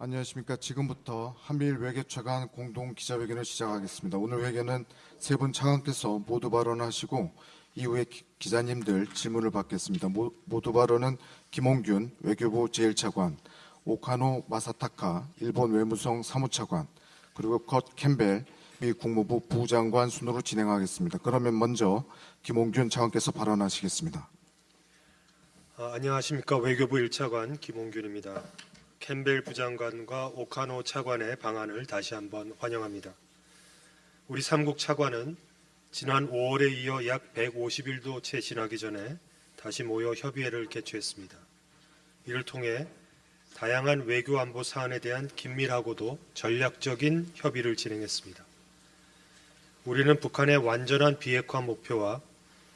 안녕하십니까. 지금부터 한미일 외교차 간 공동 기자회견을 시작하겠습니다. 오늘 회견은 세 분 차관께서 모두 발언하시고 이후에 기자님들 질문을 받겠습니다. 모두 발언은 김홍균 외교부 제1차관, 오카노 마사타카 일본 외무성 사무차관, 그리고 컷 캠벨 미 국무부 부장관 순으로 진행하겠습니다. 그러면 먼저 김홍균 차관께서 발언하시겠습니다. 안녕하십니까. 외교부 1차관 김홍균입니다. 캠벨 부장관과 오카노 차관의 방안을 다시 한번 환영합니다. 우리 3국 차관은 지난 5월에 이어 약 150일도 채 지나기 전에 다시 모여 협의회를 개최했습니다. 이를 통해 다양한 외교 안보 사안에 대한 긴밀하고도 전략적인 협의를 진행했습니다. 우리는 북한의 완전한 비핵화 목표와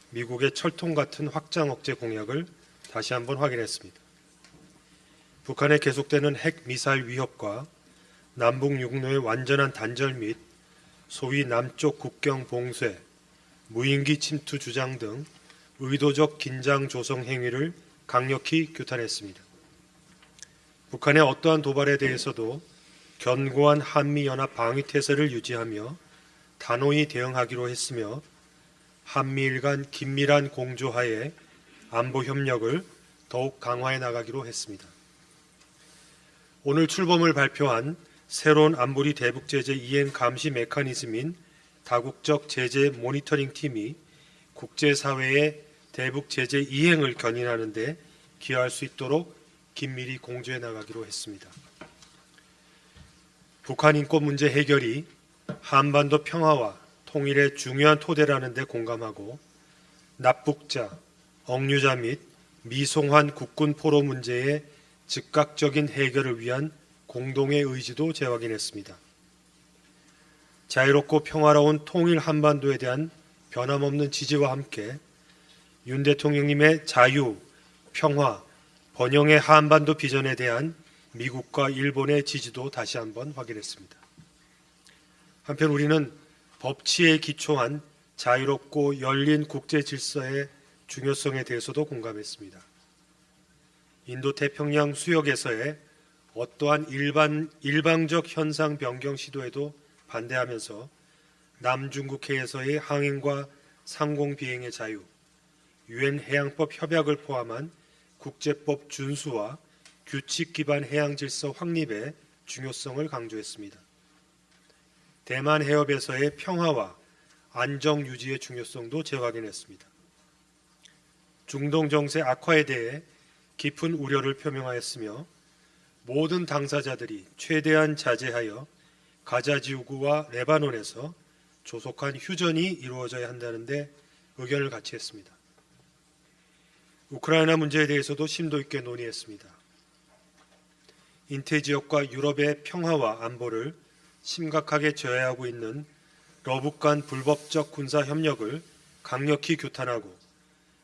미국의 철통 같은 확장 억제 공약을 다시 한번 확인했습니다. 북한의 계속되는 핵 미사일 위협과 남북 육로의 완전한 단절 및 소위 남쪽 국경 봉쇄, 무인기 침투 주장 등 의도적 긴장 조성 행위를 강력히 규탄했습니다. 북한의 어떠한 도발에 대해서도 견고한 한미연합 방위태세를 유지하며 단호히 대응하기로 했으며 한미일 간 긴밀한 공조하에 안보 협력을 더욱 강화해 나가기로 했습니다. 오늘 출범을 발표한 새로운 안보리 대북 제재 이행 감시 메커니즘인 다국적 제재 모니터링 팀이 국제사회의 대북 제재 이행을 견인하는 데 기여할 수 있도록 긴밀히 공조해 나가기로 했습니다. 북한 인권 문제 해결이 한반도 평화와 통일의 중요한 토대라는 데 공감하고 납북자, 억류자 및 미송환 국군 포로 문제의 즉각적인 해결을 위한 공동의 의지도 재확인했습니다. 자유롭고 평화로운 통일 한반도에 대한 변함없는 지지와 함께 윤 대통령님의 자유, 평화, 번영의 한반도 비전에 대한 미국과 일본의 지지도 다시 한번 확인했습니다. 한편 우리는 법치에 기초한 자유롭고 열린 국제 질서의 중요성에 대해서도 공감했습니다. 인도태평양 수역에서의 어떠한 일방적 현상 변경 시도에도 반대하면서 남중국해에서의 항행과 상공 비행의 자유, 유엔 해양법 협약을 포함한 국제법 준수와 규칙 기반 해양 질서 확립의 중요성을 강조했습니다. 대만 해협에서의 평화와 안정 유지의 중요성도 재확인했습니다. 중동 정세 악화에 대해 깊은 우려를 표명하였으며 모든 당사자들이 최대한 자제하여 가자 지구와 레바논에서 조속한 휴전이 이루어져야 한다는 데 의견을 같이 했습니다. 우크라이나 문제에 대해서도 심도 있게 논의했습니다. 인태 지역과 유럽의 평화와 안보를 심각하게 저해하고 있는 러북 간 불법적 군사 협력을 강력히 규탄하고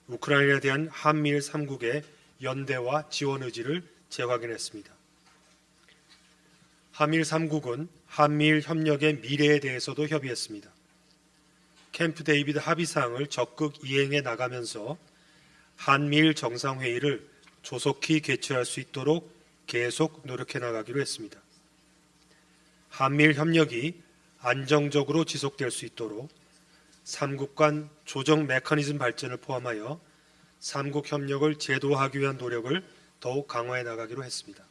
우크라이나에 대한 한미일 3국의 연대와 지원 의지를 재확인했습니다. 한미일 3국은 한미일 협력의 미래에 대해서도 협의했습니다. 캠프 데이비드 합의사항을 적극 이행해 나가면서 한미일 정상회의를 조속히 개최할 수 있도록 계속 노력해 나가기로 했습니다. 한미일 협력이 안정적으로 지속될 수 있도록 3국 간 조정 메커니즘 발전을 포함하여 3국 협력을 제도화하기 위한 노력을 더욱 강화해 나가기로 했습니다.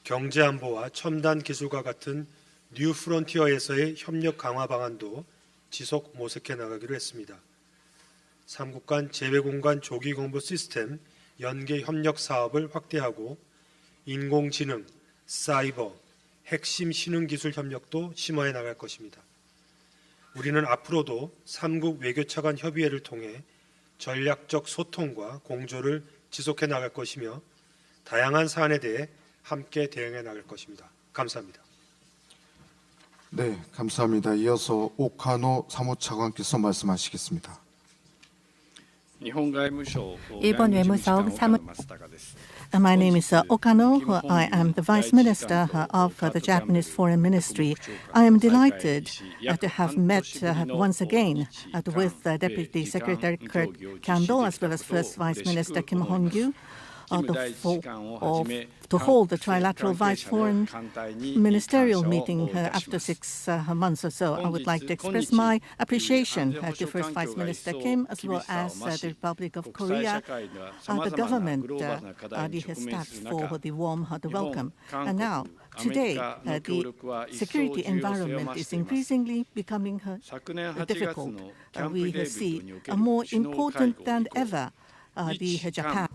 경제안보와 첨단 기술과 같은 뉴 프론티어에서의 협력 강화 방안도 지속 모색해 나가기로 했습니다. 3국 간 재외공간 조기공부 시스템 연계 협력 사업을 확대하고 인공지능, 사이버, 핵심 신흥기술 협력도 심화해 나갈 것입니다. 우리는 앞으로도 3국 외교차 간 협의회를 통해 전략적 소통과 공조를 지속해 나갈 것이며 다양한 사안에 대해 함께 대응해 나갈 것입니다. 감사합니다. 네, 감사합니다. 이어서 오카노 사무차관께서 말씀하시겠습니다. 일본 외무성 My name is Okano. I am the Vice Minister of the Japanese Foreign Ministry. I am delighted to have met once again with Deputy Secretary Kurt Campbell as well as First Vice Minister Kim Hong-gyu to hold the trilateral vice foreign ministerial meeting after 6 months or so. I would like to express my appreciation to First Vice Minister Kim as well as the Republic of Korea, the government, the staff for the warm welcome. And now, today, the security environment is increasingly becoming difficult. We see more important than ever the Japan.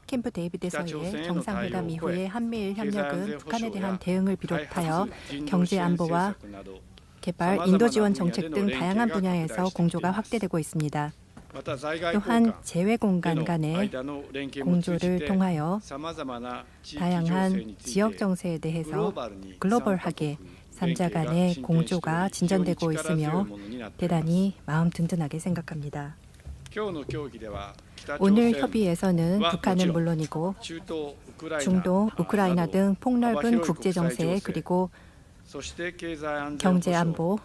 캠프 데이비드에서의 정상회담 이후에 한미일 협력은 북한에 대한 대응을 비롯하여 경제 안보와 개발, 인도 지원 정책 등 다양한 분야에서 공조가 확대되고 있습니다. 또한 재외 공간 간의 공조를 통하여 다양한 지역 정세에 대해서 글로벌하게 3자 간의 공조가 진전되고 있으며 대단히 마음 든든하게 생각합니다. 오늘 협의에서는 북한은 물론이고 중동, 우크라이나 등 폭넓은 국제 정세 그리고 경제 안보,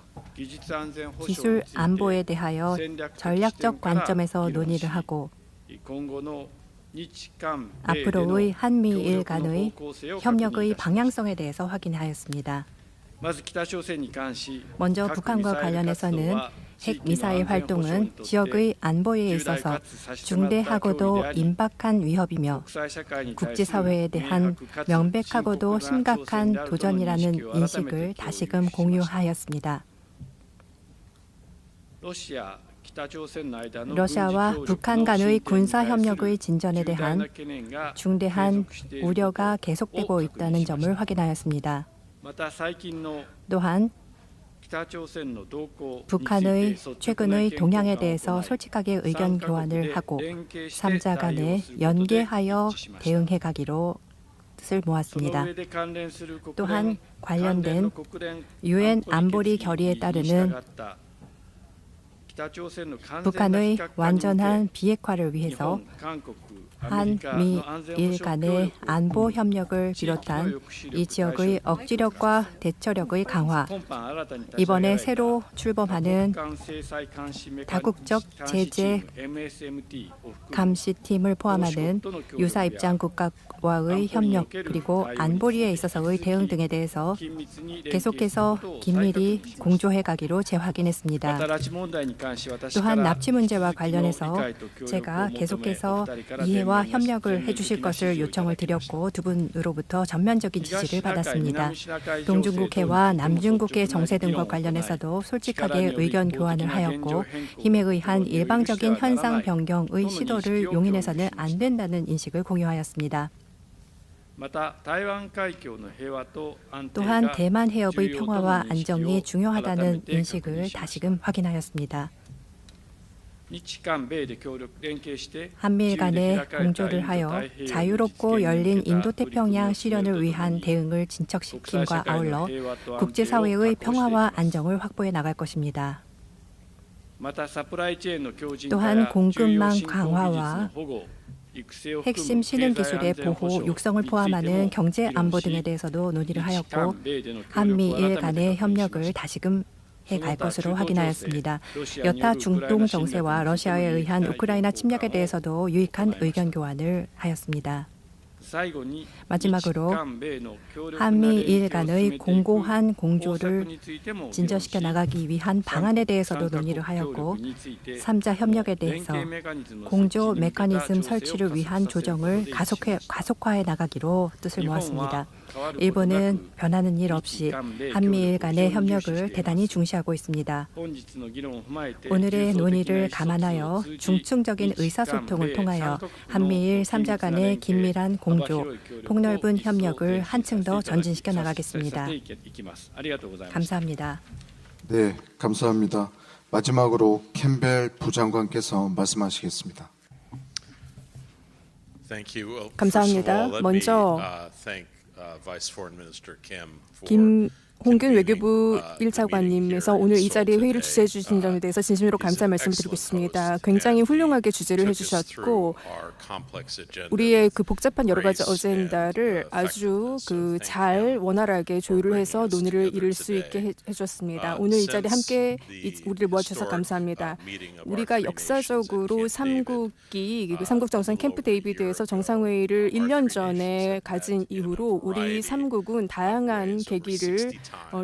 기술 안보에 대하여 전략적 관점에서 논의를 하고 앞으로의 한미일 간의 협력의 방향성에 대해서 확인하였습니다. 먼저 북한과 관련해서는 핵미사일 활동은 지역의 안보에 있어서 중대하고도 임박한 위협이며 국제사회에 대한 명백하고도 심각한 도전이라는 인식을 다시금 공유하였습니다. 러시아와 북한 간의 군사협력의 진전에 대한 중대한 우려가 계속되고 있다는 점을 확인하였습니다. 또한 북한의 최근의 동향에 대해서 솔직하게 의견 교환을 하고 3자 간에 연계하여 대응해 가기로 뜻을 모았습니다. 또한 관련된 유엔 안보리 결의에 따르는 북한의 완전한 비핵화를 위해서 한미일 간의 안보 협력을 비롯한 이 지역의 억지력과 대처력의 강화, 이번에 새로 출범하는 다국적 제재 감시팀을 포함하는 유사 입장 국가와의 협력 그리고 안보리에 있어서의 대응 등에 대해서 계속해서 긴밀히 공조해 가기로 재확인했습니다. 또한 납치 문제와 관련해서 제가 계속해서 이해와 협력을 해주실 것을 요청을 드렸고 두 분으로부터 전면적인 지시를 받았습니다. 동중국해와 남중국해 정세 등과 관련해서도 솔직하게 의견 교환을 하였고 힘에 의한 일방적인 현상 변경의 시도를 용인해서는 안 된다는 인식을 공유하였습니다. 또한 대만 해협의 평화와 안정이 중요하다는 인식을 다시금 확인하였습니다. 한미일 간의 공조를 하여 자유롭고 열린 인도태평양 실현을 위한 대응을 진척시킴과 아울러 국제사회의 평화와 안정을 확보해 나갈 것입니다. 또한 공급망 강화와 핵심 신흥 기술의 보호, 육성을 포함하는 경제 안보 등에 대해서도 논의를 하였고 한미일 간의 협력을 다시금 해갈 것으로 확인하였습니다. 여타 중동 정세와 러시아에 의한 우크라이나 침략에 대해서도 유익한 의견 교환을 하였습니다. 마지막으로 한미일 간의 공고한 공조를 진전시켜 나가기 위한 방안에 대해서도 논의를 하였고 3자 협력에 대해서 공조 메커니즘 설치를 위한 조정을 가속화해 나가기로 뜻을 모았습니다. 일본은 변하는 일 없이 한미일 간의 협력을 대단히 중시하고 있습니다. 오늘의 논의를 감안하여 중층적인 의사소통을 통하여 한미일 3자 간의 긴밀한 공조, 폭넓은 협력을 한층 더 전진시켜 나가겠습니다. 감사합니다. 네, 감사합니다. 마지막으로 캠벨 부장관께서 말씀하시겠습니다. 감사합니다. 먼저 김 홍균 외교부 1차관님께서 오늘 이 자리에 회의를 주재해 주신 점에 대해서 진심으로 감사 말씀을 드리고 있습니다. 굉장히 훌륭하게 주재를 해주셨고 우리의 그 복잡한 여러 가지 어젠다를 아주 그 잘 원활하게 조율을 해서 논의를 이룰 수 있게 해주셨습니다. 오늘 이 자리에 함께 우리를 모아주셔서 감사합니다. 우리가 역사적으로 삼국이 그 삼국 정상 캠프 데이비드에서 정상회의를 1년 전에 가진 이후로 우리 삼국은 다양한 계기를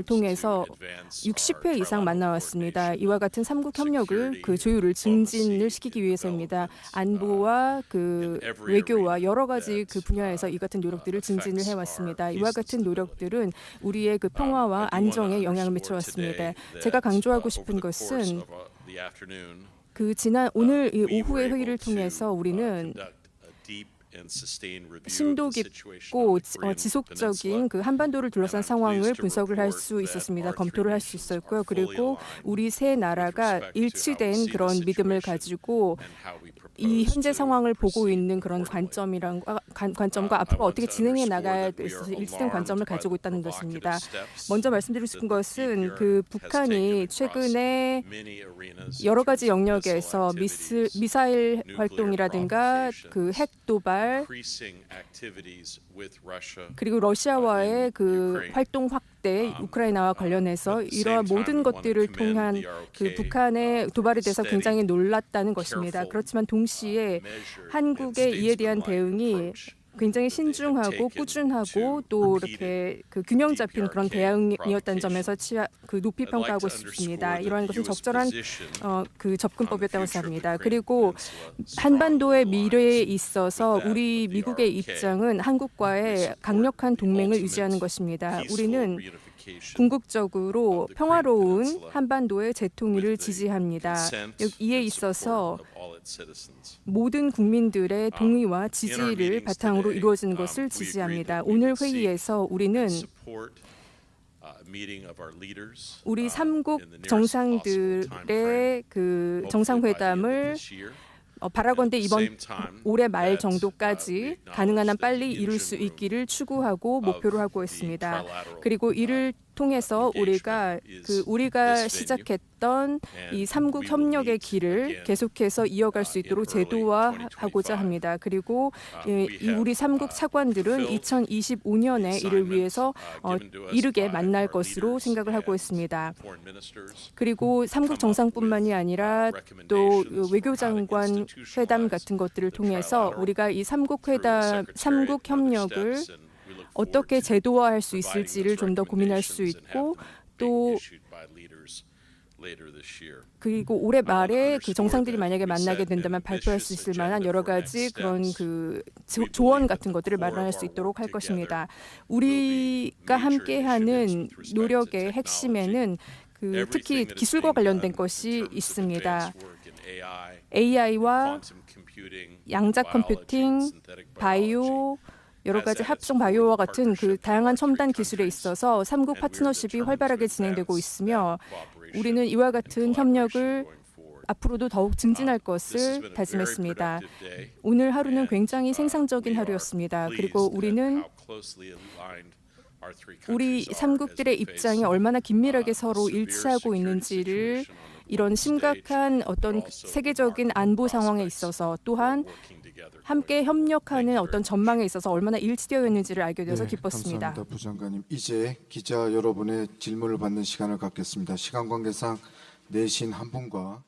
통해서 60회 이상 만나왔습니다. 이와 같은 삼국 협력을 그 조율을 증진을 시키기 위해서입니다. 안보와 그 외교와 여러 가지 그 분야에서 이 같은 노력들을 증진을 해왔습니다. 이와 같은 노력들은 우리의 그 평화와 안정에 영향을 미쳐왔습니다. 제가 강조하고 싶은 것은 그 오늘 이 오후의 회의를 통해서 우리는 심도 깊고 지속적인 그 한반도를 둘러싼 상황을 분석을 할 수 있었습니다. 검토를 할 수 있었고요. 그리고 우리 세 나라가 일치된 그런 믿음을 가지고 이 현재 상황을 보고 있는 그런 관점과 앞으로 어떻게 진행해 나가야 돼 있어서 일치된 관점을 가지고 있다는 것입니다. 먼저 말씀드리고 싶은 것은 그 북한이 최근에 여러 가지 영역에서 미사일 활동이라든가 그 핵 도발 그리고 러시아와의 그 활동 확대, 우크라이나와 관련해서 이러한 모든 것들을 통한 그 북한의 도발에 대해서 굉장히 놀랐다는 것입니다. 그렇지만 동시에 한국의 이에 대한 대응이 굉장히 신중하고 꾸준하고 또 이렇게 그 균형 잡힌 그런 대응이었다는 점에서 높이 평가하고 싶습니다. 이러한 것은 적절한 그 접근법이었다고 생각합니다. 그리고 한반도의 미래에 있어서 우리 미국의 입장은 한국과의 강력한 동맹을 유지하는 것입니다. 우리는 궁극적으로 평화로운 한반도의 재통일을 지지합니다. 이에 있어서 모든 국민들의 동의와 지지를 바탕으로 이루어지는 것을 지지합니다. 오늘 회의에서 우리는 우리 삼국 정상들의 그 정상회담을 바라건대 이번 올해 말 정도까지 가능한 한 빨리 이룰 수 있기를 추구하고 목표로 하고 있습니다. 그리고 이를 통해서 우리가 시작했던 이 삼국 협력의 길을 계속해서 이어갈 수 있도록 제도화하고자 합니다. 그리고 우리 삼국 차관들은 2025년에 이를 위해서 이르게 만날 것으로 생각을 하고 있습니다. 그리고 삼국 정상뿐만이 아니라 또 외교장관 회담 같은 것들을 통해서 우리가 이 삼국 협력을 어떻게 제도화할 수 있을지를 좀 더 고민할 수 있고 또 그리고 올해 말에 그 정상들이 만약에 만나게 된다면 발표할 수 있을 만한 여러 가지 그런 그 조언 같은 것들을 마련할 수 있도록 할 것입니다. 우리가 함께하는 노력의 핵심에는 특히 기술과 관련된 것이 있습니다. AI와 양자 컴퓨팅, 바이오 여러 가지 합성 바이오와 같은 그 다양한 첨단 기술에 있어서 삼국 파트너십이 활발하게 진행되고 있으며 우리는 이와 같은 협력을 앞으로도 더욱 증진할 것을 다짐했습니다. 오늘 하루는 굉장히 생산적인 하루였습니다. 그리고 우리 삼국들의 입장이 얼마나 긴밀하게 서로 일치하고 있는지를 이런 심각한 어떤 세계적인 안보 상황에 있어서 또한 함께 협력하는 어떤 전망에 있어서 얼마나 일치되어 있는지를 알게 되어서 기뻤습니다. 감사합니다, 부장관님. 이제 기자 여러분의 질문을 받는 시간을 갖겠습니다. 시간 관계상 내신 한 분과